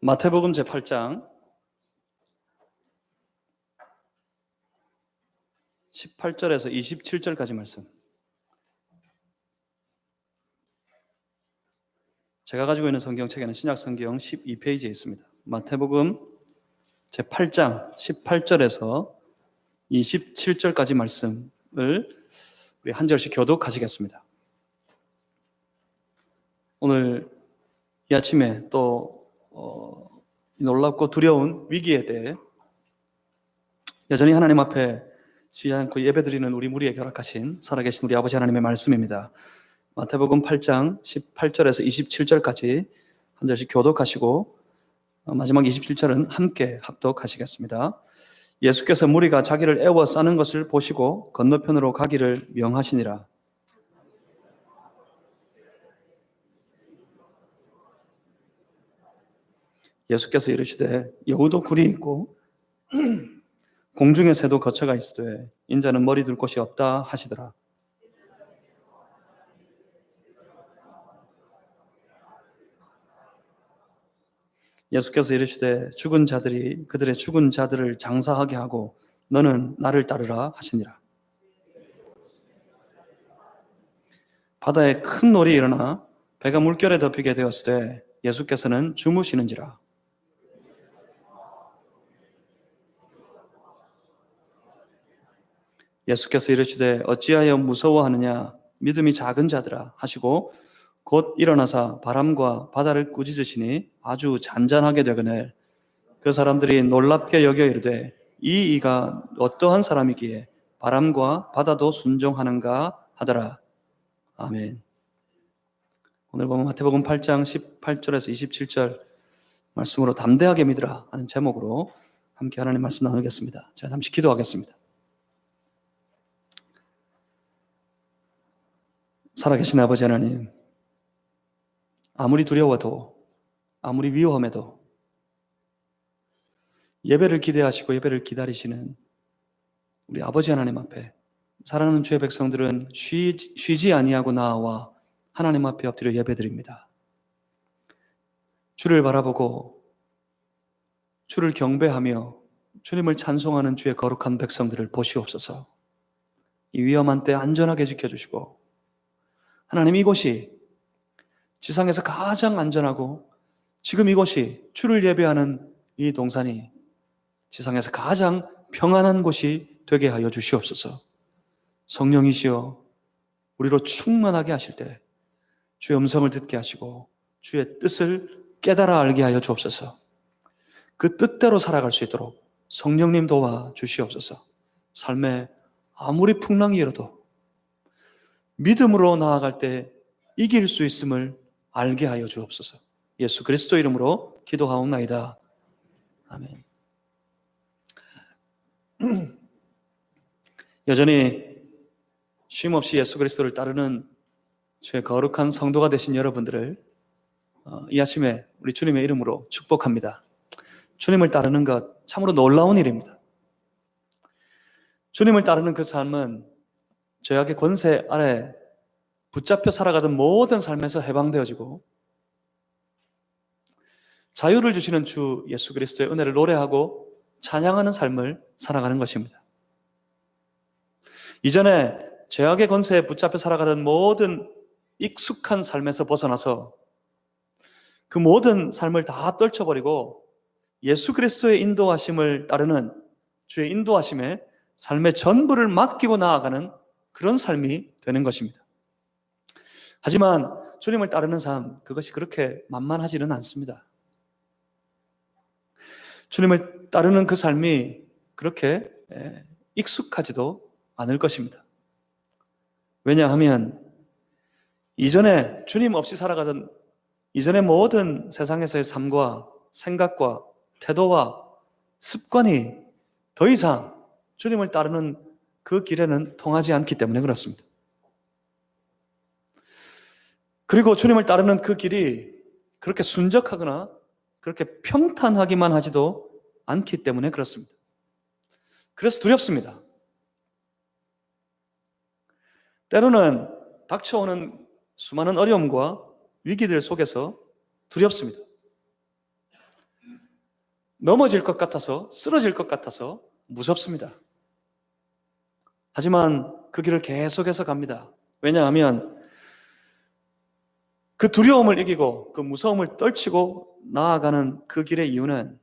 마태복음 제8장 18절에서 27절까지 말씀. 제가 가지고 있는 성경책에는 신약성경 12페이지에 있습니다. 마태복음 제8장 18절에서 27절까지 말씀을 우리 한 절씩 교독하시겠습니다. 오늘 이 아침에 또 놀랍고 두려운 위기에 대해 여전히 하나님 앞에 쉬지 않고 예배드리는 우리 무리에 결합하신 살아계신 우리 아버지 하나님의 말씀입니다. 마태복음 8장 18절에서 27절까지 한 절씩 교독하시고 마지막 27절은 함께 합독하시겠습니다. 예수께서 무리가 자기를 애워 싸는 것을 보시고 건너편으로 가기를 명하시니라. 예수께서 이르시되 여우도 굴이 있고 공중의 새도 거처가 있으되 인자는 머리 둘 곳이 없다 하시더라. 예수께서 이르시되 죽은 자들이 그들의 죽은 자들을 장사하게 하고 너는 나를 따르라 하시니라. 바다에 큰 놀이 일어나 배가 물결에 덮이게 되었을 때 예수께서는 주무시는지라. 예수께서 이르시되 어찌하여 무서워하느냐 믿음이 작은 자들아 하시고 곧 일어나사 바람과 바다를 꾸짖으시니 아주 잔잔하게 되거늘 그 사람들이 놀랍게 여겨 이르되 이 이가 어떠한 사람이기에 바람과 바다도 순종하는가 하더라. 아멘. 오늘 보면 마태복음 8장 18절에서 27절 말씀으로 담대하게 믿으라 하는 제목으로 함께 하나님 말씀 나누겠습니다. 제가 잠시 기도하겠습니다. 살아계신 아버지 하나님, 아무리 두려워도 아무리 위험해도 예배를 기대하시고 예배를 기다리시는 우리 아버지 하나님 앞에 사랑하는 주의 백성들은 쉬지 아니하고 나아와 하나님 앞에 엎드려 예배드립니다. 주를 바라보고 주를 경배하며 주님을 찬송하는 주의 거룩한 백성들을 보시옵소서. 이 위험한 때 안전하게 지켜주시고 하나님, 이곳이 지상에서 가장 안전하고 지금 이곳이 주를 예배하는 이 동산이 지상에서 가장 평안한 곳이 되게 하여 주시옵소서. 성령이시여 우리로 충만하게 하실 때 주의 음성을 듣게 하시고 주의 뜻을 깨달아 알게 하여 주옵소서. 그 뜻대로 살아갈 수 있도록 성령님 도와 주시옵소서. 삶에 아무리 풍랑이 일어도 믿음으로 나아갈 때 이길 수 있음을 알게 하여 주옵소서. 예수 그리스도 이름으로 기도하옵나이다. 아멘. 여전히 쉼없이 예수 그리스도를 따르는 주의 거룩한 성도가 되신 여러분들을 이 아침에 우리 주님의 이름으로 축복합니다. 주님을 따르는 것 참으로 놀라운 일입니다. 주님을 따르는 그 삶은 죄악의 권세 아래 붙잡혀 살아가던 모든 삶에서 해방되어지고 자유를 주시는 주 예수 그리스도의 은혜를 노래하고 찬양하는 삶을 살아가는 것입니다. 이전에 죄악의 권세에 붙잡혀 살아가던 모든 익숙한 삶에서 벗어나서 그 모든 삶을 다 떨쳐버리고 예수 그리스도의 인도하심을 따르는 주의 인도하심에 삶의 전부를 맡기고 나아가는 그런 삶이 되는 것입니다. 하지만 주님을 따르는 삶, 그것이 그렇게 만만하지는 않습니다. 주님을 따르는 그 삶이 그렇게 익숙하지도 않을 것입니다. 왜냐하면 이전에 주님 없이 살아가던 이전의 모든 세상에서의 삶과 생각과 태도와 습관이 더 이상 주님을 따르는 그 길에는 통하지 않기 때문에 그렇습니다. 그리고 주님을 따르는 그 길이 그렇게 순적하거나 그렇게 평탄하기만 하지도 않기 때문에 그렇습니다. 그래서 두렵습니다. 때로는 닥쳐오는 수많은 어려움과 위기들 속에서 두렵습니다. 넘어질 것 같아서, 쓰러질 것 같아서 무섭습니다. 하지만 그 길을 계속해서 갑니다. 왜냐하면 그 두려움을 이기고 그 무서움을 떨치고 나아가는 그 길의 이유는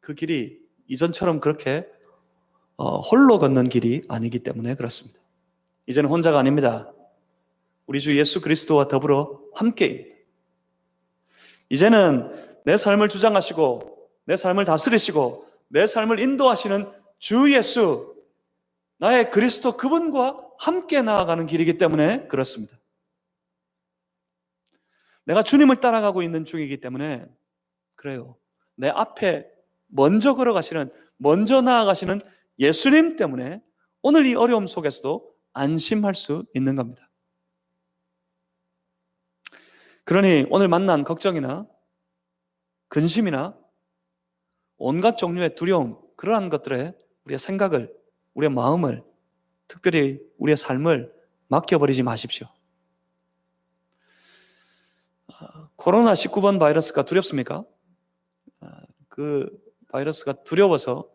그 길이 이전처럼 그렇게 홀로 걷는 길이 아니기 때문에 그렇습니다. 이제는 혼자가 아닙니다. 우리 주 예수 그리스도와 더불어 함께입니다. 이제는 내 삶을 주장하시고 내 삶을 다스리시고 내 삶을 인도하시는 주 예수, 나의 그리스도 그분과 함께 나아가는 길이기 때문에 그렇습니다. 내가 주님을 따라가고 있는 중이기 때문에 그래요. 내 앞에 먼저 걸어가시는, 먼저 나아가시는 예수님 때문에 오늘 이 어려움 속에서도 안심할 수 있는 겁니다. 그러니 오늘 만난 걱정이나 근심이나 온갖 종류의 두려움, 그러한 것들에 우리의 생각을, 우리의 마음을, 특별히 우리의 삶을 맡겨버리지 마십시오. 코로나19번 바이러스가 두렵습니까? 그 바이러스가 두려워서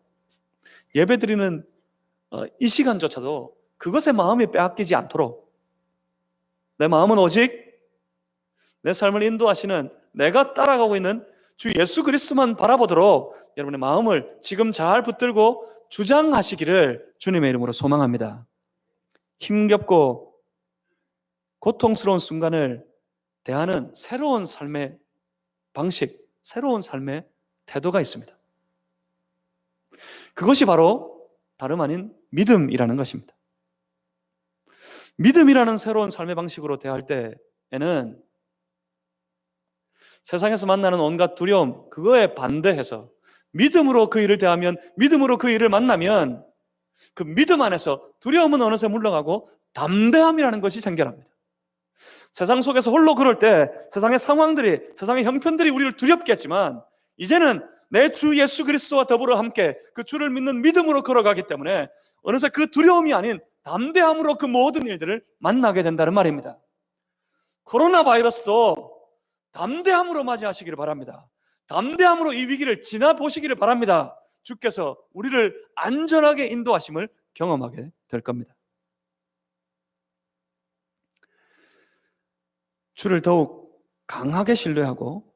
예배드리는 이 시간조차도 그것에 마음이 빼앗기지 않도록 내 마음은 오직 내 삶을 인도하시는, 내가 따라가고 있는 주 예수 그리스도만 바라보도록 여러분의 마음을 지금 잘 붙들고 주장하시기를 주님의 이름으로 소망합니다. 힘겹고 고통스러운 순간을 대하는 새로운 삶의 방식, 새로운 삶의 태도가 있습니다. 그것이 바로 다름 아닌 믿음이라는 것입니다. 믿음이라는 새로운 삶의 방식으로 대할 때에는 세상에서 만나는 온갖 두려움, 그거에 반대해서 믿음으로 그 일을 대하면, 믿음으로 그 일을 만나면 그 믿음 안에서 두려움은 어느새 물러가고 담대함이라는 것이 생겨납니다. 세상 속에서 홀로 걸을 때 세상의 상황들이, 세상의 형편들이 우리를 두렵게 했지만 이제는 내 주 예수 그리스도와 더불어 함께 그 주를 믿는 믿음으로 걸어가기 때문에 어느새 그 두려움이 아닌 담대함으로 그 모든 일들을 만나게 된다는 말입니다. 코로나 바이러스도 담대함으로 맞이하시기를 바랍니다. 담대함으로 이 위기를 지나보시기를 바랍니다. 주께서 우리를 안전하게 인도하심을 경험하게 될 겁니다. 주를 더욱 강하게 신뢰하고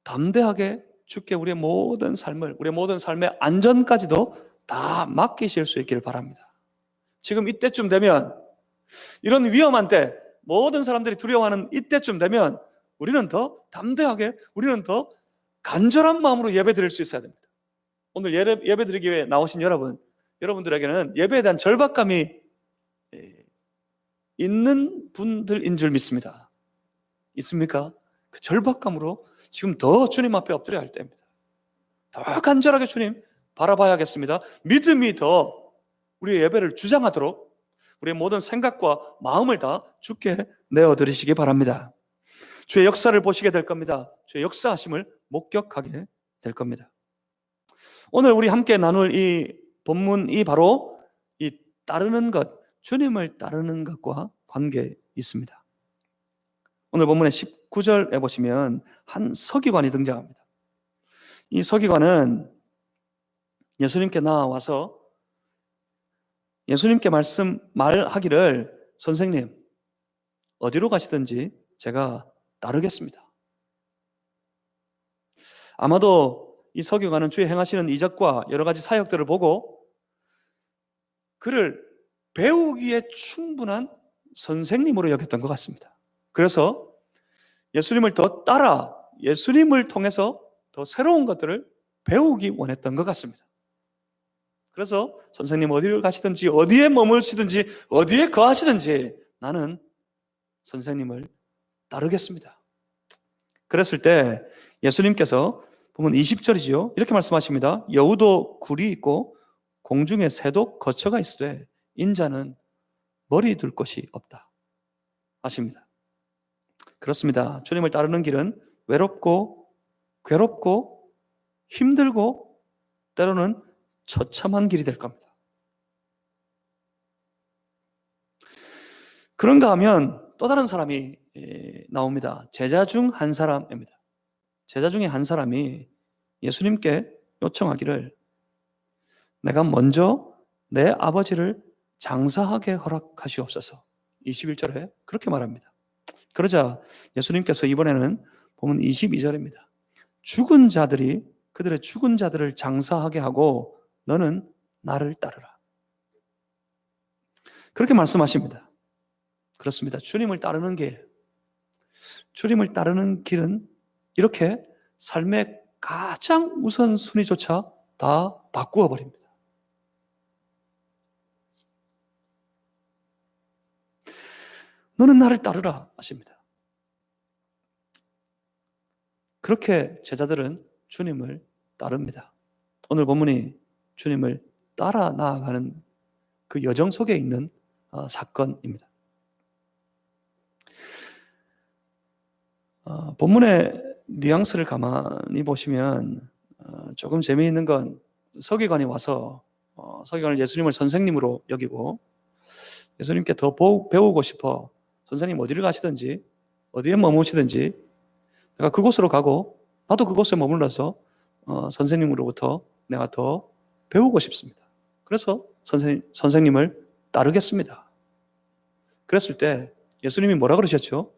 담대하게 주께 우리의 모든 삶을, 우리의 모든 삶의 안전까지도 다 맡기실 수 있기를 바랍니다. 지금 이때쯤 되면, 이런 위험한 때, 모든 사람들이 두려워하는 이때쯤 되면 우리는 더 담대하게, 우리는 더 간절한 마음으로 예배 드릴 수 있어야 됩니다. 오늘 예배 드리기 위해 나오신 여러분들에게는 예배에 대한 절박감이 있는 분들인 줄 믿습니다. 있습니까? 그 절박감으로 지금 더 주님 앞에 엎드려야 할 때입니다. 더 간절하게 주님 바라봐야겠습니다. 믿음이 더 우리의 예배를 주장하도록 우리의 모든 생각과 마음을 다 주께 내어드리시기 바랍니다. 주의 역사를 보시게 될 겁니다. 주의 역사하심을 목격하게 될 겁니다. 오늘 우리 함께 나눌 이 본문이 바로 이 따르는 것, 주님을 따르는 것과 관계 있습니다. 오늘 본문의 19절에 보시면 한 서기관이 등장합니다. 이 서기관은 예수님께 나와서 예수님께 말하기를, 선생님, 어디로 가시든지 제가 따르겠습니다. 아마도 이 서기관은 주의 행하시는 이적과 여러 가지 사역들을 보고 그를 배우기에 충분한 선생님으로 여겼던 것 같습니다. 그래서 예수님을 더 따라 예수님을 통해서 더 새로운 것들을 배우기 원했던 것 같습니다. 그래서 선생님 어디를 가시든지 어디에 머물시든지 어디에 거하시든지 나는 선생님을 따르겠습니다. 그랬을 때 예수님께서 보면 20절이죠. 이렇게 말씀하십니다. 여우도 굴이 있고 공중에 새도 거처가 있으되 인자는 머리 둘 곳이 없다 하십니다. 그렇습니다. 주님을 따르는 길은 외롭고 괴롭고 힘들고 때로는 처참한 길이 될 겁니다. 그런가 하면 또 다른 사람이 나옵니다. 제자 중 한 사람입니다. 제자 중에 한 사람이 예수님께 요청하기를 내가 먼저 내 아버지를 장사하게 허락하시옵소서. 21절에 그렇게 말합니다. 그러자 예수님께서 이번에는 보면 22절입니다. 죽은 자들이 그들의 죽은 자들을 장사하게 하고 너는 나를 따르라. 그렇게 말씀하십니다. 그렇습니다. 주님을 따르는 길은 이렇게 삶의 가장 우선순위조차 다 바꾸어 버립니다. 너는 나를 따르라 하십니다. 그렇게 제자들은 주님을 따릅니다. 오늘 본문이 주님을 따라 나아가는 그 여정 속에 있는 사건입니다. 본문의 뉘앙스를 가만히 보시면 조금 재미있는 건 서기관이 와서 서기관을 예수님을 선생님으로 여기고 예수님께 더 배우고 싶어 선생님 어디를 가시든지 어디에 머무시든지 내가 그곳으로 가고 나도 그곳에 머물러서 선생님으로부터 내가 더 배우고 싶습니다. 그래서 선생님을 따르겠습니다. 그랬을 때 예수님이 뭐라 그러셨죠?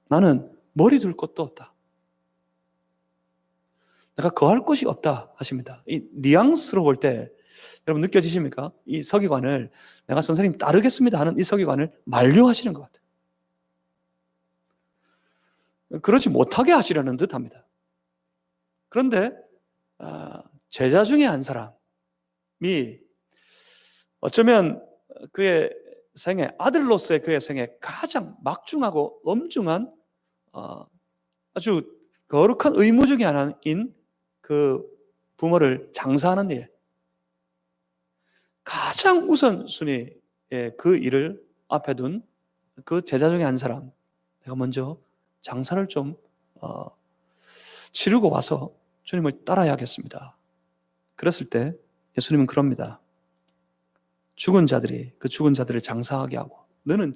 나는 머리 둘 곳도 없다. 내가 거할 곳이 없다 하십니다. 이 뉘앙스로 볼 때 여러분 느껴지십니까? 이 서기관을 내가 선생님 따르겠습니다 하는 이 서기관을 만류하시는 것 같아요. 그러지 못하게 하시려는 듯 합니다. 그런데 제자 중에 한 사람이 어쩌면 그의 생애, 아들로서의 그의 생애 가장 막중하고 엄중한 아주 거룩한 의무 중에 하나인 그 부모를 장사하는 일, 가장 우선순위의 그 일을 앞에 둔 그 제자 중에 한 사람, 내가 먼저 장사를 좀 치르고 와서 주님을 따라야겠습니다. 그랬을 때 예수님은 그럽니다. 죽은 자들을 장사하게 하고 너는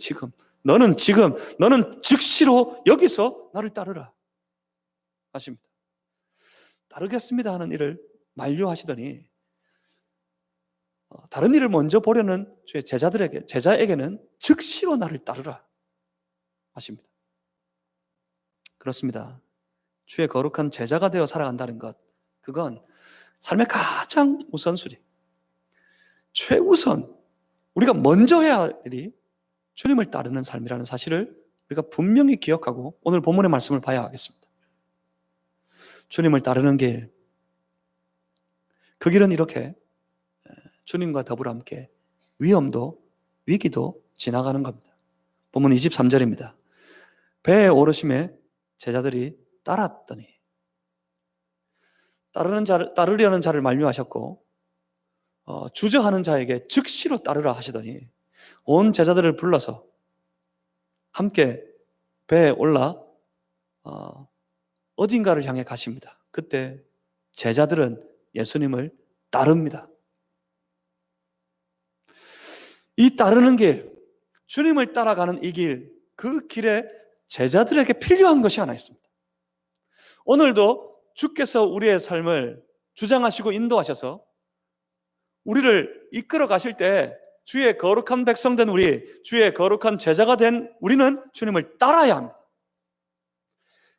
즉시로 여기서 나를 따르라 하십니다. 따르겠습니다 하는 일을 만류하시더니 다른 일을 먼저 보려는 주의 제자에게는 즉시로 나를 따르라 하십니다. 그렇습니다. 주의 거룩한 제자가 되어 살아간다는 것, 그건 삶의 가장 우선순위, 최우선, 우리가 먼저 해야 할 일이 주님을 따르는 삶이라는 사실을 우리가 분명히 기억하고 오늘 본문의 말씀을 봐야 하겠습니다. 주님을 따르는 길, 그 길은 이렇게 주님과 더불어 함께 위험도 위기도 지나가는 겁니다. 본문 23절입니다. 배에 오르심에 제자들이 따르려는 자를 만류하셨고 주저하는 자에게 즉시로 따르라 하시더니 온 제자들을 불러서 함께 배에 올라 어딘가를 향해 가십니다. 그때 제자들은 예수님을 따릅니다. 이 따르는 길, 주님을 따라가는 이 길, 그 길에 제자들에게 필요한 것이 하나 있습니다. 오늘도 주께서 우리의 삶을 주장하시고 인도하셔서 우리를 이끌어 가실 때 주의 거룩한 백성 된 우리, 주의 거룩한 제자가 된 우리는 주님을 따라야 합니다.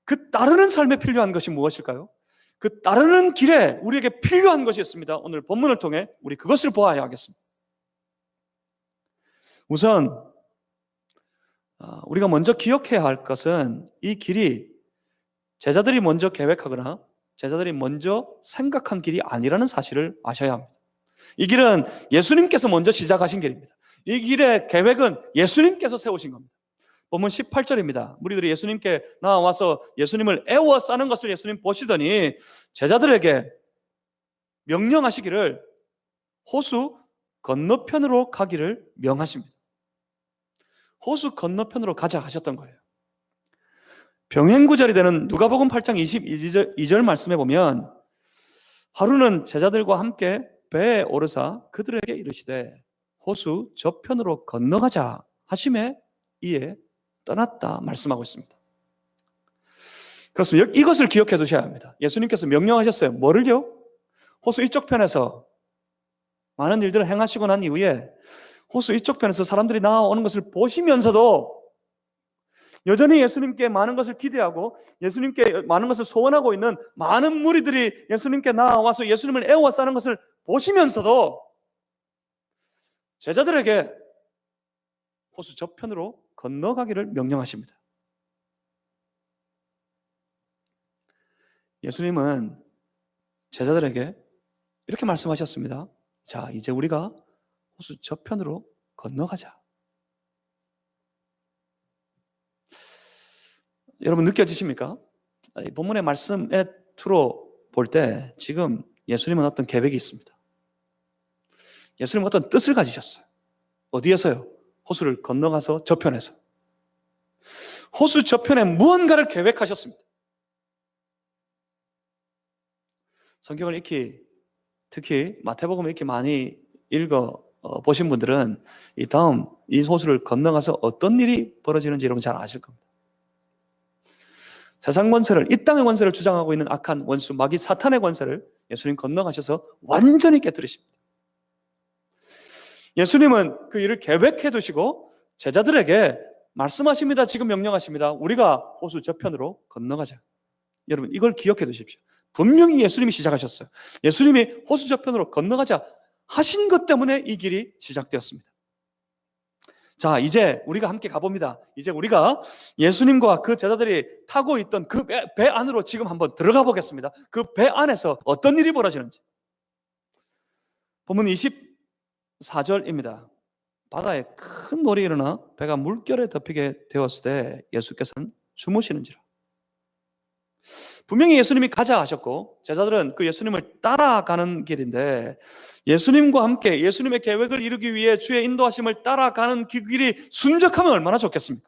그 따르는 삶에 필요한 것이 무엇일까요? 그 따르는 길에 우리에게 필요한 것이 있습니다. 오늘 본문을 통해 우리 그것을 보아야 하겠습니다. 우선 우리가 먼저 기억해야 할 것은 이 길이 제자들이 먼저 계획하거나 제자들이 먼저 생각한 길이 아니라는 사실을 아셔야 합니다. 이 길은 예수님께서 먼저 시작하신 길입니다. 이 길의 계획은 예수님께서 세우신 겁니다. 본문 18절입니다. 무리들이 예수님께 나와서 예수님을 애워싸는 것을 예수님 보시더니 제자들에게 명령하시기를 호수 건너편으로 가기를 명하십니다. 호수 건너편으로 가자 하셨던 거예요. 병행구절이 되는 누가복음 8장 22절 말씀에 보면 하루는 제자들과 함께 배에 오르사 그들에게 이르시되 호수 저편으로 건너가자 하심에 이에 떠났다 말씀하고 있습니다. 그렇습니다. 이것을 기억해 두셔야 합니다. 예수님께서 명령하셨어요. 뭐를요? 호수 이쪽 편에서 많은 일들을 행하시고 난 이후에 호수 이쪽 편에서 사람들이 나오는 것을 보시면서도 여전히 예수님께 많은 것을 기대하고 예수님께 많은 것을 소원하고 있는 많은 무리들이 예수님께 나와서 예수님을 애워싸는 것을 보시면서도 제자들에게 호수 저편으로 건너가기를 명령하십니다. 예수님은 제자들에게 이렇게 말씀하셨습니다. 자, 이제 우리가 호수 저편으로 건너가자. 여러분 느껴지십니까? 이 본문의 말씀의 투로 볼 때 지금 예수님은 어떤 계획이 있습니다. 예수님은 어떤 뜻을 가지셨어요. 어디에서요? 호수를 건너가서 저편에서. 호수 저편에 무언가를 계획하셨습니다. 성경을 특히 마태복음을 이렇게 많이 읽어 보신 분들은 이 호수를 건너가서 어떤 일이 벌어지는지 여러분 잘 아실 겁니다. 세상 권세를, 이 땅의 권세를 주장하고 있는 악한 원수 마귀 사탄의 권세를 예수님 건너가셔서 완전히 깨뜨리십니다. 예수님은 그 일을 계획해 두시고 제자들에게 말씀하십니다. 지금 명령하십니다. 우리가 호수 저편으로 건너가자. 여러분 이걸 기억해 두십시오. 분명히 예수님이 시작하셨어요. 예수님이 호수 저편으로 건너가자 하신 것 때문에 이 길이 시작되었습니다. 자, 이제 우리가 함께 가봅니다. 이제 우리가 예수님과 그 제자들이 타고 있던 그 배 안으로 지금 한번 들어가 보겠습니다. 그 배 안에서 어떤 일이 벌어지는지. 본문 24절입니다. 바다에 큰 놀이 일어나 배가 물결에 덮이게 되었을 때 예수께서는 주무시는지라. 분명히 예수님이 가자 하셨고 제자들은 그 예수님을 따라가는 길인데 예수님과 함께 예수님의 계획을 이루기 위해 주의 인도하심을 따라가는 그 길이 순적하면 얼마나 좋겠습니까?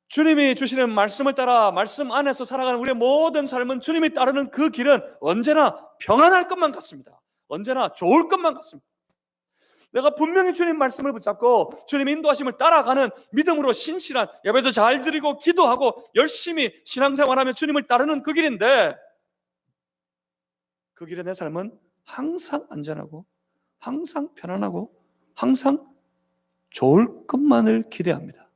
주님이 주시는 말씀을 따라 말씀 안에서 살아가는 우리의 모든 삶은 주님이 따르는 그 길은 언제나 평안할 것만 같습니다. 언제나 좋을 것만 같습니다. 내가 분명히 주님 말씀을 붙잡고 주님 인도하심을 따라가는 믿음으로 신실한 예배도 잘 드리고 기도하고 열심히 신앙생활하며 주님을 따르는 그 길인데 그 길에 내 삶은 항상 안전하고 항상 편안하고 항상 좋을 것만을 기대합니다.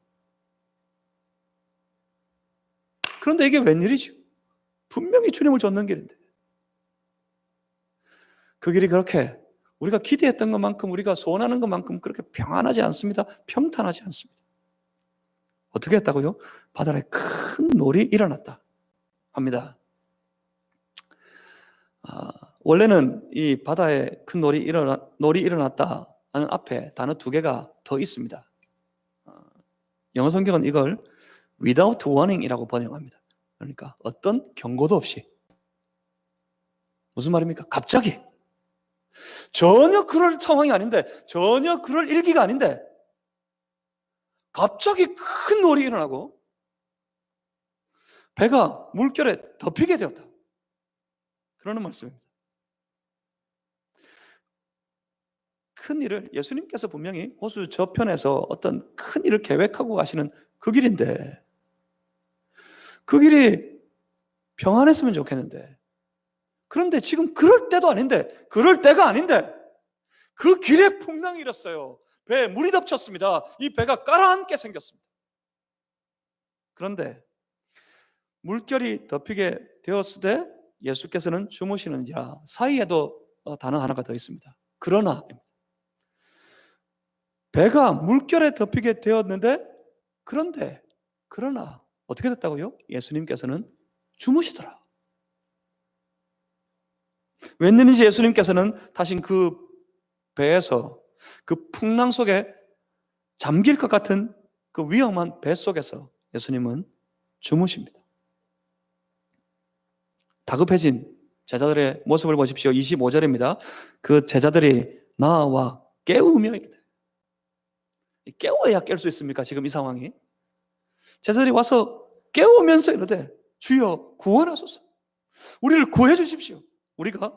그런데 이게 웬일이죠? 분명히 주님을 쫓는 길인데 그 길이 그렇게 우리가 기대했던 것만큼 우리가 소원하는 것만큼 그렇게 평안하지 않습니다. 평탄하지 않습니다. 어떻게 했다고요? 바다에 큰 놀이 일어났다 합니다. 원래는 이 바다에 큰 놀이 일어났다 하는 앞에 단어 두 개가 더 있습니다. 영어 성경은 이걸 without warning이라고 번역합니다. 그러니까 어떤 경고도 없이. 무슨 말입니까? 갑자기 전혀 그럴 상황이 아닌데 전혀 그럴 일기가 아닌데 갑자기 큰 놀이 일어나고 배가 물결에 덮이게 되었다. 그러는 말씀입니다. 큰 일을 예수님께서 분명히 호수 저편에서 어떤 큰 일을 계획하고 가시는 그 길인데 그 길이 평안했으면 좋겠는데 그런데 지금 그럴 때도 아닌데 그럴 때가 아닌데 그 길에 풍랑이 일었어요. 배에 물이 덮쳤습니다. 이 배가 가라앉게 생겼습니다. 그런데 물결이 덮이게 되었을 때 예수께서는 주무시는지라 사이에도 단어 하나가 더 있습니다. 그러나 배가 물결에 덮이게 되었는데 그러나 어떻게 됐다고요? 예수님께서는 주무시더라. 웬일인지 예수님께서는 타신 그 배에서 그 풍랑 속에 잠길 것 같은 그 위험한 배 속에서 예수님은 주무십니다. 다급해진 제자들의 모습을 보십시오. 25절입니다. 그 제자들이 나와 깨우며 이르되. 깨워야 깰 수 있습니까? 지금 이 상황이. 제자들이 와서 깨우면서 이르되 주여 구원하소서. 우리를 구해 주십시오. 우리가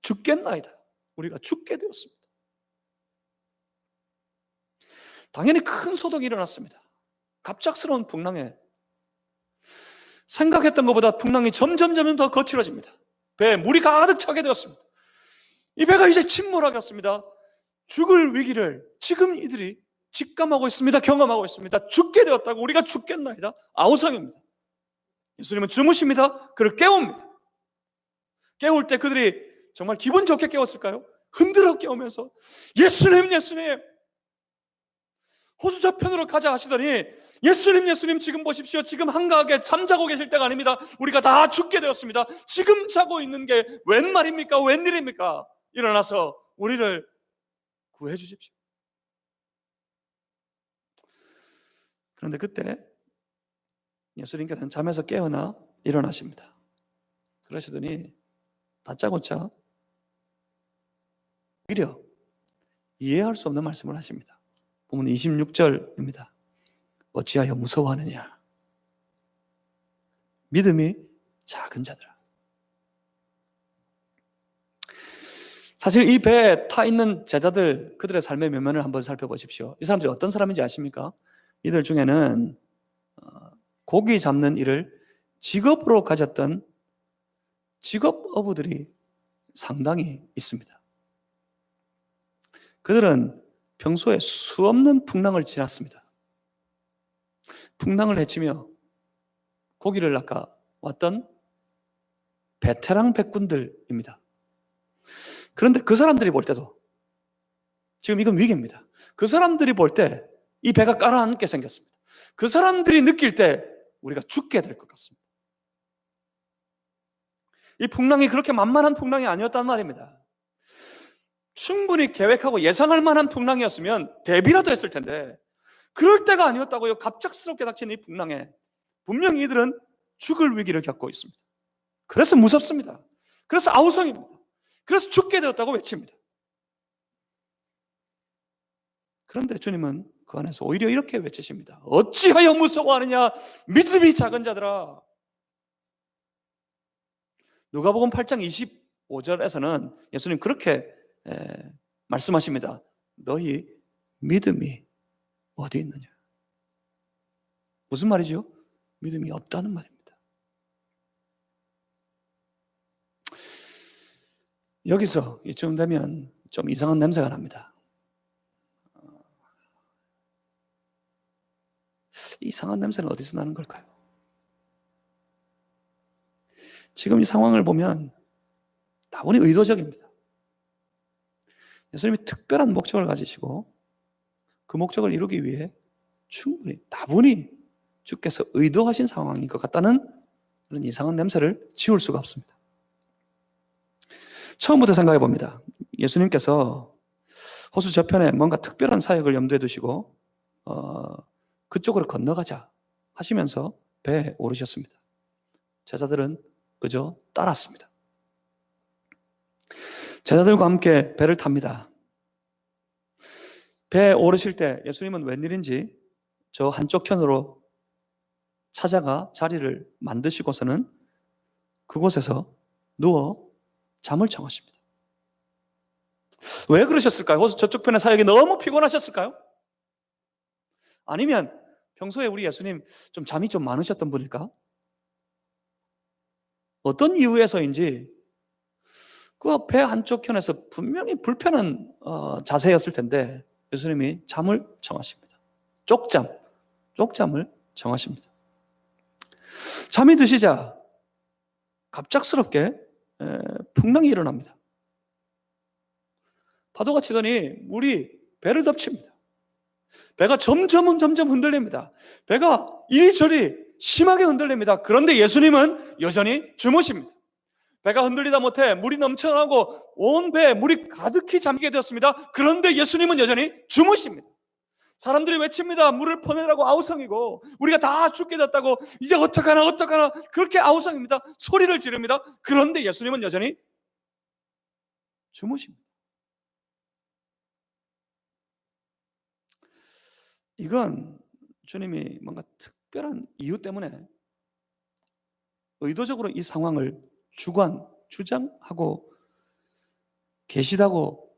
죽겠나이다. 우리가 죽게 되었습니다. 당연히 큰 소동이 일어났습니다. 갑작스러운 풍랑에 생각했던 것보다 풍랑이 점점 더 거칠어집니다. 배에 물이 가득 차게 되었습니다. 이 배가 이제 침몰하겠습니다. 죽을 위기를 지금 이들이 직감하고 있습니다. 경험하고 있습니다. 죽게 되었다고. 우리가 죽겠나이다. 아우성입니다. 예수님은 주무십니다. 그를 깨웁니다. 깨울 때 그들이 정말 기분 좋게 깨웠을까요? 흔들어 깨우면서 예수님, 예수님, 호수 저편으로 가자 하시더니 예수님, 예수님, 지금 보십시오. 지금 한가하게 잠자고 계실 때가 아닙니다. 우리가 다 죽게 되었습니다. 지금 자고 있는 게 웬 말입니까? 웬일입니까? 일어나서 우리를 구해 주십시오. 그런데 그때 예수님께서는 잠에서 깨어나 일어나십니다. 그러시더니 다짜고짜 오히려 이해할 수 없는 말씀을 하십니다. 보면 26절입니다. 어찌하여 무서워하느냐? 믿음이 작은 자들아. 사실 이 배에 타 있는 제자들, 그들의 삶의 면면을 한번 살펴보십시오. 이 사람들이 어떤 사람인지 아십니까? 이들 중에는 고기 잡는 일을 직업으로 가졌던 직업 어부들이 상당히 있습니다. 그들은 평소에 수없는 풍랑을 지났습니다. 풍랑을 헤치며 고기를 낚아왔던 베테랑 백군들입니다. 그런데 그 사람들이 볼 때도 지금 이건 위기입니다. 그 사람들이 볼 때 이 배가 가라앉게 생겼습니다. 그 사람들이 느낄 때 우리가 죽게 될 것 같습니다. 이 풍랑이 그렇게 만만한 풍랑이 아니었단 말입니다. 충분히 계획하고 예상할 만한 풍랑이었으면 대비라도 했을 텐데 그럴 때가 아니었다고요. 갑작스럽게 닥친 이 풍랑에 분명히 이들은 죽을 위기를 겪고 있습니다. 그래서 무섭습니다. 그래서 아우성입니다. 그래서 죽게 되었다고 외칩니다. 그런데 주님은 그 안에서 오히려 이렇게 외치십니다. 어찌하여 무서워하느냐? 믿음이 작은 자들아. 누가복음 8장 25절에서는 예수님 그렇게 말씀하십니다. 너희 믿음이 어디 있느냐? 무슨 말이죠? 믿음이 없다는 말입니다. 여기서 이쯤 되면 좀 이상한 냄새가 납니다. 이상한 냄새는 어디서 나는 걸까요? 지금 이 상황을 보면 다분히 의도적입니다. 예수님이 특별한 목적을 가지시고 그 목적을 이루기 위해 충분히 다분히 주께서 의도하신 상황인 것 같다는 그런 이상한 냄새를 지울 수가 없습니다. 처음부터 생각해 봅니다. 예수님께서 호수 저편에 뭔가 특별한 사역을 염두에 두시고 그쪽으로 건너가자 하시면서 배에 오르셨습니다. 제자들은 그저 따랐습니다. 제자들과 함께 배를 탑니다. 배에 오르실 때 예수님은 웬일인지 저 한쪽 편으로 찾아가 자리를 만드시고서는 그곳에서 누워 잠을 청하십니다. 왜 그러셨을까요? 저쪽 편의 사역이 너무 피곤하셨을까요? 아니면 평소에 우리 예수님 좀 잠이 좀 많으셨던 분일까? 어떤 이유에서인지 그 배 한쪽 편에서 분명히 불편한 자세였을 텐데 예수님이 잠을 청하십니다. 쪽잠을 청하십니다. 잠이 드시자 갑작스럽게 풍랑이 일어납니다. 파도가 치더니 물이 배를 덮칩니다. 배가 점점 흔들립니다. 배가 이리저리 심하게 흔들립니다. 그런데 예수님은 여전히 주무십니다. 배가 흔들리다 못해 물이 넘쳐나고 온 배에 물이 가득히 잠기게 되었습니다. 그런데 예수님은 여전히 주무십니다. 사람들이 외칩니다. 물을 퍼내라고 아우성이고 우리가 다 죽게 됐다고 이제 어떡하나 그렇게 아우성입니다. 소리를 지릅니다. 그런데 예수님은 여전히 주무십니다. 이건 주님이 뭔가 특별한 이유 때문에 의도적으로 이 상황을 주장하고 계시다고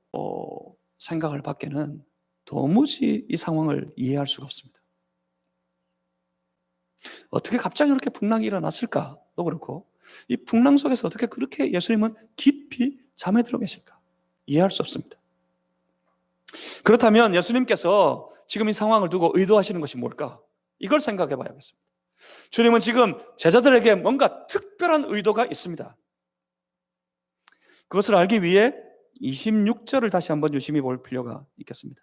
생각을 밖에는 도무지 이 상황을 이해할 수가 없습니다. 어떻게 갑자기 이렇게 풍랑이 일어났을까도 그렇고 이 풍랑 속에서 어떻게 그렇게 예수님은 깊이 잠에 들어 계실까? 이해할 수 없습니다. 그렇다면 예수님께서 지금 이 상황을 두고 의도하시는 것이 뭘까? 이걸 생각해 봐야겠습니다. 주님은 지금 제자들에게 뭔가 특별한 의도가 있습니다. 그것을 알기 위해 26절을 다시 한번 유심히 볼 필요가 있겠습니다.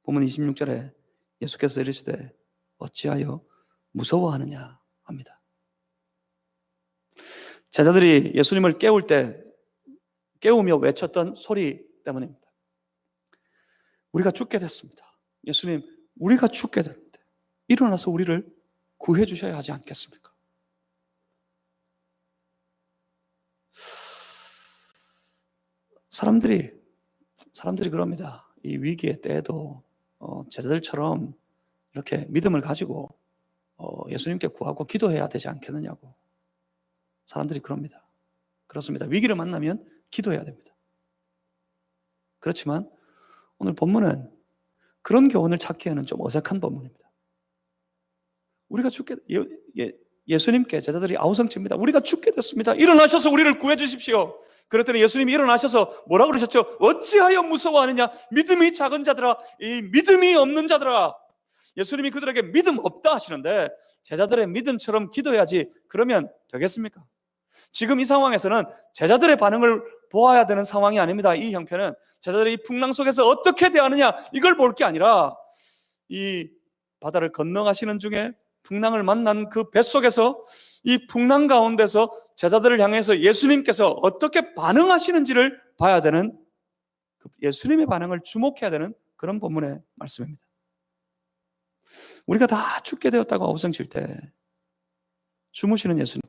본문 26절에 예수께서 이르시되 어찌하여 무서워하느냐 합니다. 제자들이 예수님을 깨우며 외쳤던 소리 때문입니다. 우리가 죽게 됐습니다. 예수님, 우리가 죽게 됐는데 일어나서 우리를 구해 주셔야 하지 않겠습니까? 사람들이 그럽니다. 이 위기의 때에도 제자들처럼 이렇게 믿음을 가지고 예수님께 구하고 기도해야 되지 않겠느냐고. 사람들이 그럽니다. 그렇습니다. 위기를 만나면 기도해야 됩니다. 그렇지만 오늘 본문은 그런 교훈을 찾기에는 좀 어색한 본문입니다. 우리가 예수님께 제자들이 아우성칩니다. 우리가 죽게 됐습니다. 일어나셔서 우리를 구해 주십시오. 그랬더니 예수님이 일어나셔서 뭐라고 그러셨죠? 어찌하여 무서워하느냐? 믿음이 작은 자들아, 이 믿음이 없는 자들아. 예수님이 그들에게 믿음 없다 하시는데 제자들의 믿음처럼 기도해야지 그러면 되겠습니까? 지금 이 상황에서는 제자들의 반응을 보아야 되는 상황이 아닙니다. 이 형편은 제자들이 이 풍랑 속에서 어떻게 대하느냐 이걸 볼 게 아니라 이 바다를 건너가시는 중에 풍랑을 만난 그 뱃속에서 이 풍랑 가운데서 제자들을 향해서 예수님께서 어떻게 반응하시는지를 봐야 되는, 예수님의 반응을 주목해야 되는 그런 본문의 말씀입니다. 우리가 다 죽게 되었다고 아우성칠 때 주무시는 예수님,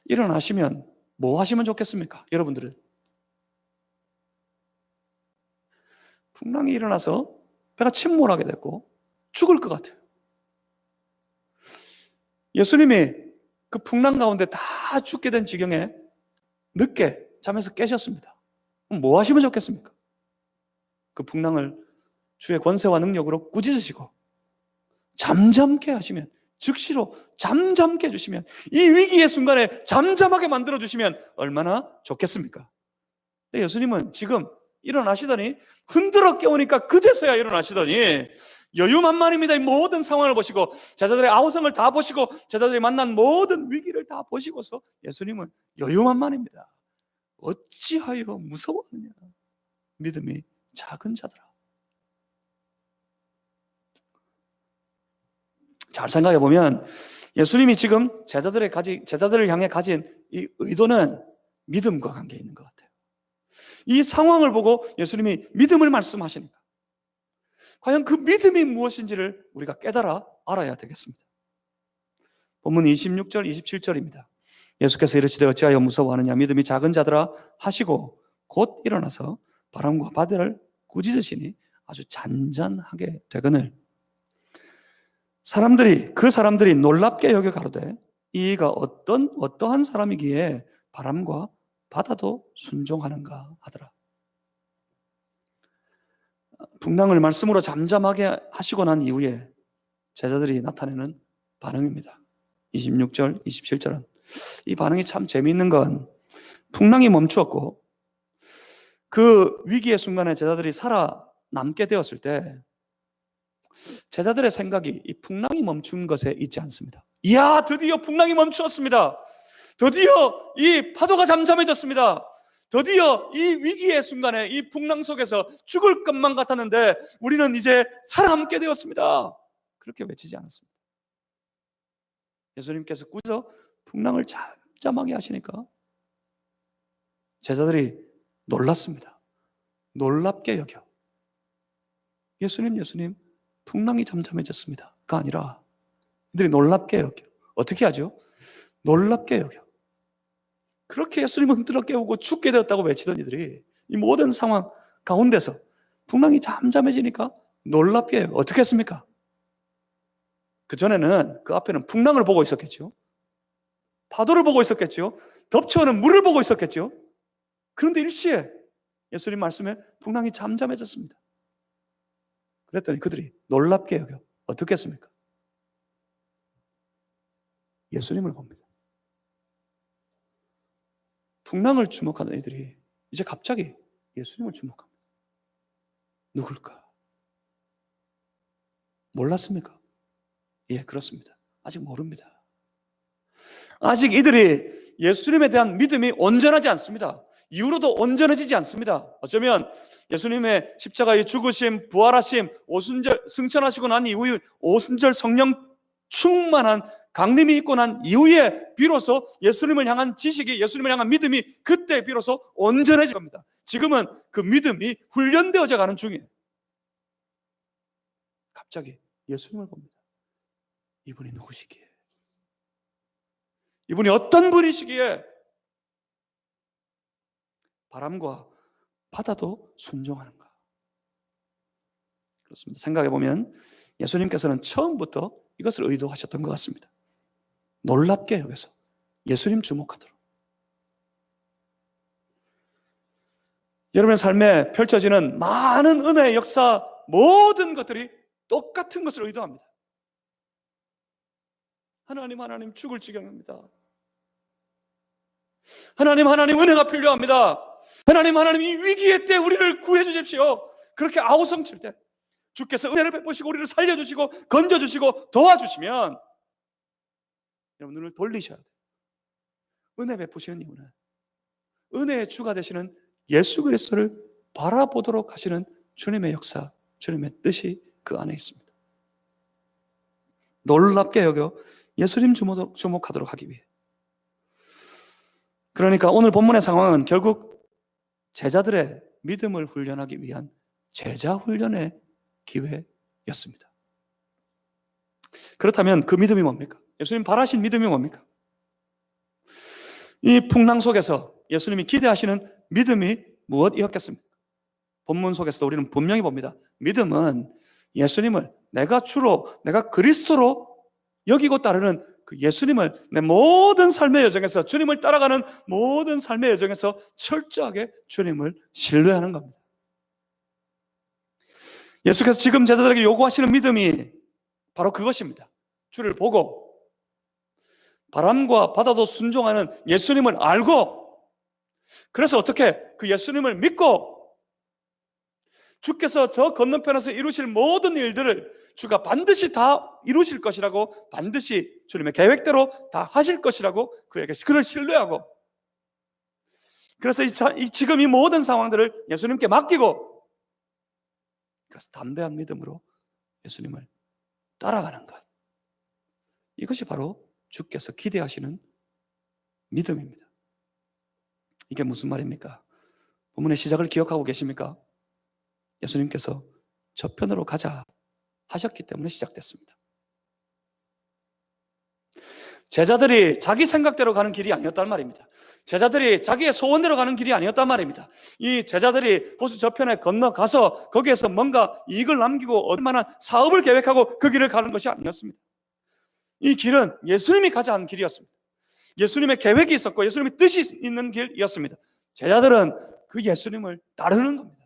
일어나시면 뭐 하시면 좋겠습니까? 여러분들은 풍랑이 일어나서 배가 침몰하게 됐고 죽을 것 같아요. 예수님이 그 풍랑 가운데 다 죽게 된 지경에 늦게 잠에서 깨셨습니다. 그럼 뭐 하시면 좋겠습니까? 그 풍랑을 주의 권세와 능력으로 꾸짖으시고 잠잠케 하시면, 즉시로 잠잠케 해주시면, 이 위기의 순간에 잠잠하게 만들어주시면 얼마나 좋겠습니까? 근데 예수님은 지금 일어나시더니 흔들어 깨우니까 그제서야 일어나시더니 여유만만입니다. 이 모든 상황을 보시고 제자들의 아우성을 다 보시고 제자들이 만난 모든 위기를 다 보시고서 예수님은 여유만만입니다. 어찌하여 무서워하느냐? 믿음이 작은 자들아. 잘 생각해 보면 예수님이 지금 제자들을 향해 가진 이 의도는 믿음과 관계 있는 것 같아요. 이 상황을 보고 예수님이 믿음을 말씀하시니까 과연 그 믿음이 무엇인지를 우리가 깨달아 알아야 되겠습니다. 본문 26절, 27절입니다. 예수께서 이르시되 어찌하여 무서워하느냐? 믿음이 작은 자들아 하시고 곧 일어나서 바람과 바다를 꾸짖으시니 아주 잔잔하게 되거늘 그 사람들이 놀랍게 여겨 가로되 이가 어떠한 사람이기에 바람과 바다도 순종하는가 하더라. 풍랑을 말씀으로 잠잠하게 하시고 난 이후에 제자들이 나타내는 반응입니다. 26절, 27절은 이 반응이 참 재미있는 건 풍랑이 멈추었고 그 위기의 순간에 제자들이 살아남게 되었을 때 제자들의 생각이 이 풍랑이 멈춘 것에 있지 않습니다. 이야, 드디어 풍랑이 멈추었습니다. 드디어 이 파도가 잠잠해졌습니다. 드디어 이 위기의 순간에 이 풍랑 속에서 죽을 것만 같았는데 우리는 이제 살아남게 되었습니다. 그렇게 외치지 않았습니다. 예수님께서 꾸짖어 풍랑을 잠잠하게 하시니까 제자들이 놀랐습니다. 놀랍게 여겨. 예수님 풍랑이 잠잠해졌습니다가 아니라 이들이 놀랍게 여겨. 어떻게 하죠? 놀랍게 여겨. 그렇게 예수님을 흔들어 깨우고 죽게 되었다고 외치던 이들이 이 모든 상황 가운데서 풍랑이 잠잠해지니까 놀랍게 여겨. 어떻게 했습니까? 그전에는 그 앞에는 풍랑을 보고 있었겠죠. 파도를 보고 있었겠죠. 덮쳐오는 물을 보고 있었겠죠. 그런데 일시에 예수님 말씀에 풍랑이 잠잠해졌습니다. 그랬더니 그들이 놀랍게 여겨. 어떻게 했습니까? 예수님을 봅니다. 풍랑을 주목하는 이들이 이제 갑자기 예수님을 주목합니다. 누굴까? 몰랐습니까? 예, 그렇습니다. 아직 모릅니다. 아직 이들이 예수님에 대한 믿음이 온전하지 않습니다. 이후로도 온전해지지 않습니다. 어쩌면 예수님의 십자가의 죽으심, 부활하심, 오순절 승천하시고 난 이후에 오순절 성령 충만한 강림이 있고 난 이후에 비로소 예수님을 향한 지식이, 예수님을 향한 믿음이 그때 비로소 온전해질 겁니다. 지금은 그 믿음이 훈련되어져 가는 중이에요. 갑자기 예수님을 봅니다. 이분이 누구시기에? 이분이 어떤 분이시기에 바람과 바다도 순종하는가? 그렇습니다. 생각해 보면 예수님께서는 처음부터 이것을 의도하셨던 것 같습니다. 놀랍게 여기서 예수님 주목하도록. 여러분의 삶에 펼쳐지는 많은 은혜의 역사, 모든 것들이 똑같은 것을 의도합니다. 하나님 죽을 지경입니다. 하나님 은혜가 필요합니다. 하나님 이 위기의 때 우리를 구해 주십시오. 그렇게 아우성칠 때 주께서 은혜를 베푸시고 우리를 살려주시고 건져주시고 도와주시면 여러분 눈을 돌리셔야 돼요. 은혜 베푸시는 이유는 은혜의 주가 되시는 예수 그리스도를 바라보도록 하시는 주님의 역사, 주님의 뜻이 그 안에 있습니다. 놀랍게 여겨 예수님 주목하도록 하기 위해. 그러니까 오늘 본문의 상황은 결국 제자들의 믿음을 훈련하기 위한 제자 훈련의 기회였습니다. 그렇다면 그 믿음이 뭡니까? 예수님 바라신 믿음이 뭡니까? 이 풍랑 속에서 예수님이 기대하시는 믿음이 무엇이었겠습니까? 본문 속에서도 우리는 분명히 봅니다. 믿음은 예수님을 내가 주로, 내가 그리스도로 여기고 따르는 그 예수님을 내 모든 삶의 여정에서, 주님을 따라가는 모든 삶의 여정에서 철저하게 주님을 신뢰하는 겁니다. 예수께서 지금 제자들에게 요구하시는 믿음이 바로 그것입니다. 주를 보고 바람과 바다도 순종하는 예수님을 알고, 그래서 어떻게 그 예수님을 믿고 주께서 저 건너편에서 이루실 모든 일들을 주가 반드시 다 이루실 것이라고, 반드시 주님의 계획대로 다 하실 것이라고 그를 신뢰하고, 그래서 지금 이 모든 상황들을 예수님께 맡기고, 그래서 담대한 믿음으로 예수님을 따라가는 것, 이것이 바로 주께서 기대하시는 믿음입니다. 이게 무슨 말입니까? 본문의 시작을 기억하고 계십니까? 예수님께서 저편으로 가자 하셨기 때문에 시작됐습니다. 제자들이 자기 생각대로 가는 길이 아니었단 말입니다. 제자들이 자기의 소원대로 가는 길이 아니었단 말입니다. 이 제자들이 호수 저편에 건너가서 거기에서 뭔가 이익을 남기고 얼마나 사업을 계획하고 그 길을 가는 것이 아니었습니다. 이 길은 예수님이 가자 하는 길이었습니다. 예수님의 계획이 있었고 예수님의 뜻이 있는 길이었습니다. 제자들은 그 예수님을 따르는 겁니다.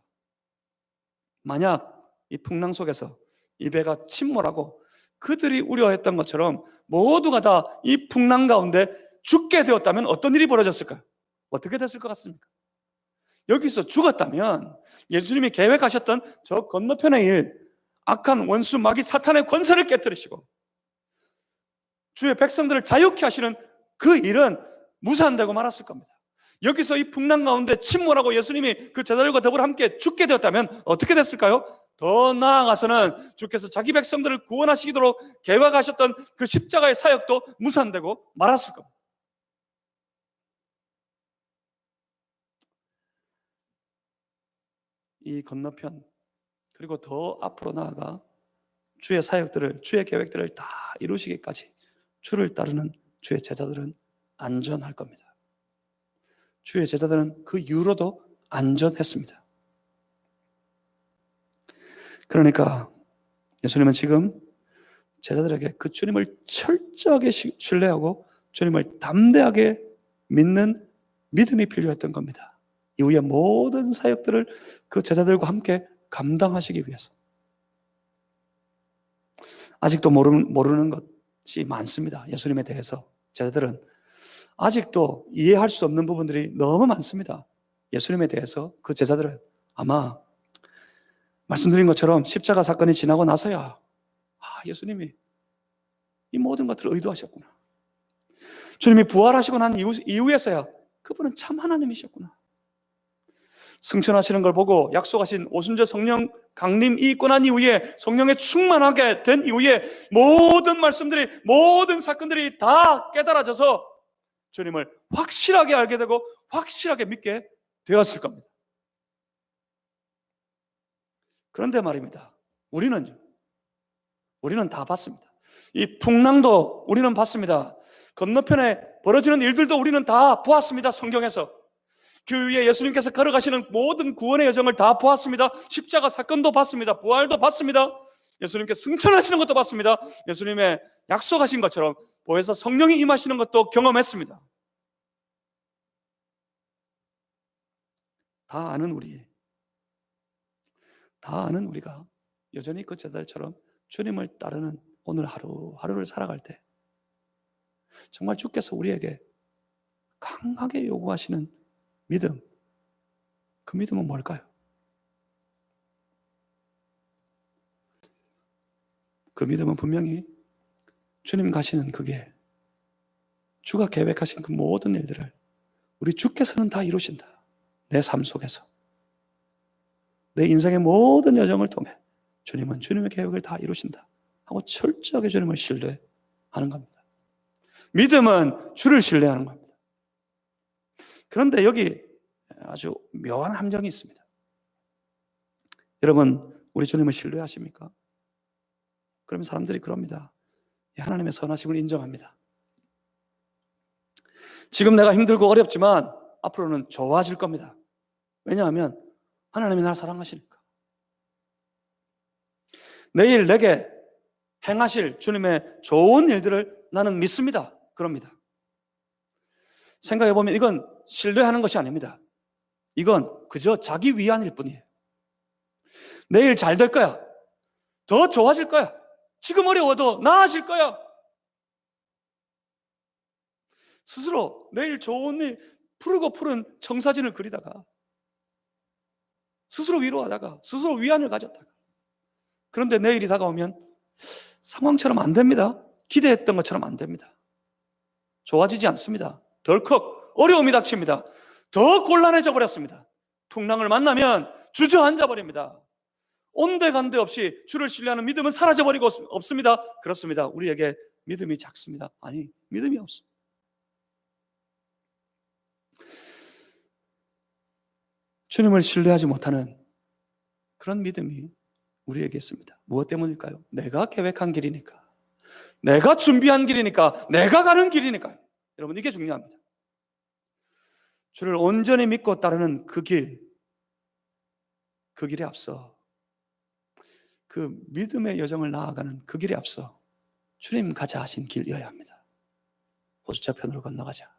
만약 이 풍랑 속에서 이 배가 침몰하고 그들이 우려했던 것처럼 모두가 다 이 풍랑 가운데 죽게 되었다면 어떤 일이 벌어졌을까요? 어떻게 됐을 것 같습니까? 여기서 죽었다면 예수님이 계획하셨던 저 건너편의 일, 악한 원수 마귀 사탄의 권세를 깨뜨리시고 주의 백성들을 자유케 하시는 그 일은 무산되고 말았을 겁니다. 여기서 이 풍랑 가운데 침몰하고 예수님이 그 제자들과 더불어 함께 죽게 되었다면 어떻게 됐을까요? 더 나아가서는 주께서 자기 백성들을 구원하시도록 계획하셨던 그 십자가의 사역도 무산되고 말았을 겁니다. 이 건너편, 그리고 더 앞으로 나아가 주의 사역들을, 주의 계획들을 다 이루시기까지 주를 따르는 주의 제자들은 안전할 겁니다. 주의 제자들은 그 이후로도 안전했습니다. 그러니까 예수님은 지금 제자들에게 그 주님을 철저하게 신뢰하고 주님을 담대하게 믿는 믿음이 필요했던 겁니다. 이후에 모든 사역들을 그 제자들과 함께 감당하시기 위해서. 아직도 모르는 것이 많습니다. 예수님에 대해서. 제자들은 아직도 이해할 수 없는 부분들이 너무 많습니다. 예수님에 대해서 그 제자들은 아마 말씀드린 것처럼 십자가 사건이 지나고 나서야 예수님이 이 모든 것들을 의도하셨구나. 주님이 부활하시고 난 이후에서야 그분은 참 하나님이셨구나. 승천하시는 걸 보고 약속하신 오순절 성령 강림이 있고 난 이후에 성령에 충만하게 된 이후에 모든 말씀들이, 모든 사건들이 다 깨달아져서 주님을 확실하게 알게 되고 확실하게 믿게 되었을 겁니다. 그런데 말입니다, 우리는 다 봤습니다. 이 풍랑도 우리는 봤습니다. 건너편에 벌어지는 일들도 우리는 다 보았습니다. 성경에서 그 위에 예수님께서 걸어가시는 모든 구원의 여정을 다 보았습니다. 십자가 사건도 봤습니다. 부활도 봤습니다. 예수님께서 승천하시는 것도 봤습니다. 예수님의 약속하신 것처럼 보혜사 성령이 임하시는 것도 경험했습니다. 다 아는 우리가 여전히 그 제자들처럼 주님을 따르는 오늘 하루를 살아갈 때 정말 주께서 우리에게 강하게 요구하시는 믿음, 그 믿음은 뭘까요? 그 믿음은 분명히 주님 가시는 그 길, 주가 계획하신 그 모든 일들을 우리 주께서는 다 이루신다. 내 삶 속에서, 내 인생의 모든 여정을 통해 주님은 주님의 계획을 다 이루신다 하고 철저하게 주님을 신뢰하는 겁니다. 믿음은 주를 신뢰하는 겁니다. 그런데 여기 아주 묘한 함정이 있습니다. 여러분, 우리 주님을 신뢰하십니까? 그러면 사람들이 그럽니다. 하나님의 선하심을 인정합니다. 지금 내가 힘들고 어렵지만 앞으로는 좋아질 겁니다. 왜냐하면 하나님이 나를 사랑하시니까. 내일 내게 행하실 주님의 좋은 일들을 나는 믿습니다. 그럽니다. 생각해보면 이건 신뢰하는 것이 아닙니다. 이건 그저 자기 위안일 뿐이에요. 내일 잘 될 거야. 더 좋아질 거야. 지금 어려워도 나아질 거야. 스스로 내일 좋은 일, 푸르고 푸른 청사진을 그리다가, 스스로 위로하다가, 스스로 위안을 가졌다가, 그런데 내일이 다가오면 상황처럼 안 됩니다. 기대했던 것처럼 안 됩니다. 좋아지지 않습니다. 덜컥 어려움이 닥칩니다. 더 곤란해져 버렸습니다. 풍랑을 만나면 주저앉아 버립니다. 온데간데 없이 주를 신뢰하는 믿음은 사라져버리고 없습니다. 그렇습니다. 우리에게 믿음이 작습니다. 아니, 믿음이 없습니다. 주님을 신뢰하지 못하는 그런 믿음이 우리에게 있습니다. 무엇 때문일까요? 내가 계획한 길이니까, 내가 준비한 길이니까, 내가 가는 길이니까요. 여러분, 이게 중요합니다. 주를 온전히 믿고 따르는 그 길에 앞서, 그 믿음의 여정을 나아가는 그 길에 앞서 주님 가자 하신 길이어야 합니다. 호수저편으로 건너가자.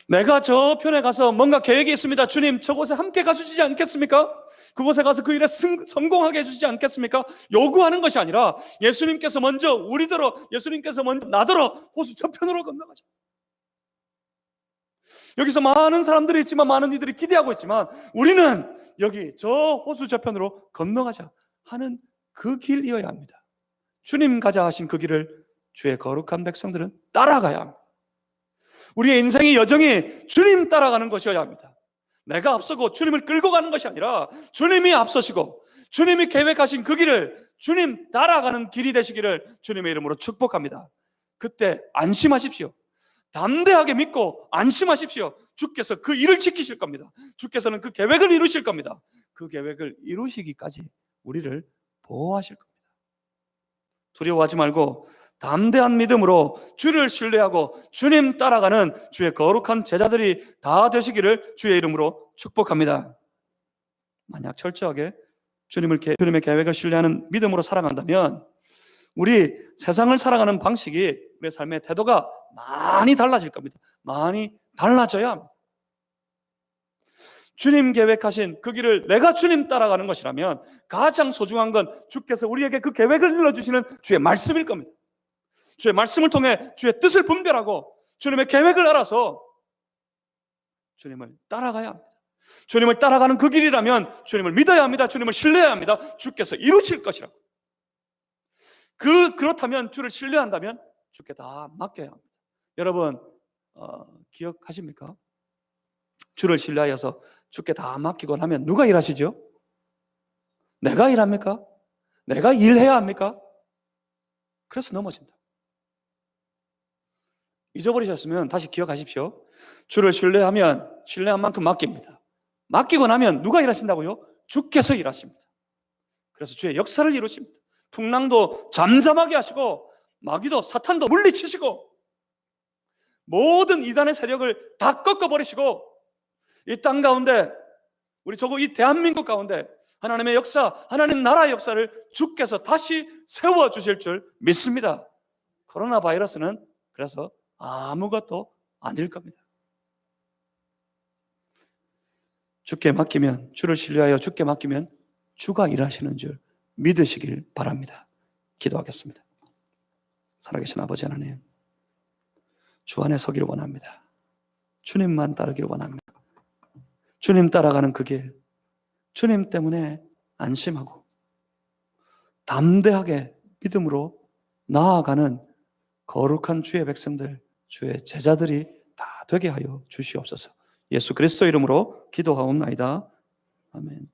내가 저 편에 가서 뭔가 계획이 있습니다. 주님, 저곳에 함께 가주시지 않겠습니까? 그곳에 가서 그 일에 성공하게 해주시지 않겠습니까? 요구하는 것이 아니라 예수님께서 먼저 나더러 호수 저편으로 건너가자. 여기서 많은 사람들이 있지만, 많은 이들이 기대하고 있지만, 우리는 여기 저 호수 저편으로 건너가자 하는 그 길이어야 합니다. 주님 가자 하신 그 길을 주의 거룩한 백성들은 따라가야 합니다. 우리의 인생의 여정이 주님 따라가는 것이어야 합니다. 내가 앞서고 주님을 끌고 가는 것이 아니라 주님이 앞서시고 주님이 계획하신 그 길을 주님 따라가는 길이 되시기를 주님의 이름으로 축복합니다. 그때 안심하십시오. 담대하게 믿고 안심하십시오. 주께서 그 일을 지키실 겁니다. 주께서는 그 계획을 이루실 겁니다. 그 계획을 이루시기까지 우리를 보호하실 겁니다. 두려워하지 말고 담대한 믿음으로 주를 신뢰하고 주님 따라가는 주의 거룩한 제자들이 다 되시기를 주의 이름으로 축복합니다. 만약 철저하게 주님의 계획을 신뢰하는 믿음으로 살아간다면 우리 세상을 살아가는 방식이, 우리의 삶의 태도가 많이 달라질 겁니다. 많이 달라져야 합니다. 주님 계획하신 그 길을 내가 주님 따라가는 것이라면 가장 소중한 건 주께서 우리에게 그 계획을 일러주시는 주의 말씀일 겁니다. 주의 말씀을 통해 주의 뜻을 분별하고 주님의 계획을 알아서 주님을 따라가야 합니다. 주님을 따라가는 그 길이라면 주님을 믿어야 합니다. 주님을 신뢰해야 합니다. 주께서 이루실 것이라고. 그렇다면 주를 신뢰한다면 주께 다 맡겨야 합니다. 여러분 기억하십니까? 주를 신뢰하여서 주께 다 맡기고 나면 누가 일하시죠? 내가 일합니까? 내가 일해야 합니까? 그래서 넘어진다. 잊어버리셨으면 다시 기억하십시오. 주를 신뢰하면 신뢰한 만큼 맡깁니다. 맡기고 나면 누가 일하신다고요? 주께서 일하십니다. 그래서 주의 역사를 이루십니다. 풍랑도 잠잠하게 하시고 마귀도 사탄도 물리치시고 모든 이단의 세력을 다 꺾어버리시고 이 땅 가운데 우리 이 대한민국 가운데 하나님의 역사, 하나님 나라의 역사를 주께서 다시 세워주실 줄 믿습니다. 코로나 바이러스는 그래서 아무것도 아닐 겁니다. 주께 맡기면, 주를 신뢰하여 주께 맡기면 주가 일하시는 줄 믿으시길 바랍니다. 기도하겠습니다. 살아계신 아버지 하나님, 주 안에 서기를 원합니다. 주님만 따르기를 원합니다. 주님 따라가는 그 길, 주님 때문에 안심하고 담대하게 믿음으로 나아가는 거룩한 주의 백성들, 주의 제자들이 다 되게 하여 주시옵소서. 예수 그리스도 이름으로 기도하옵나이다. 아멘.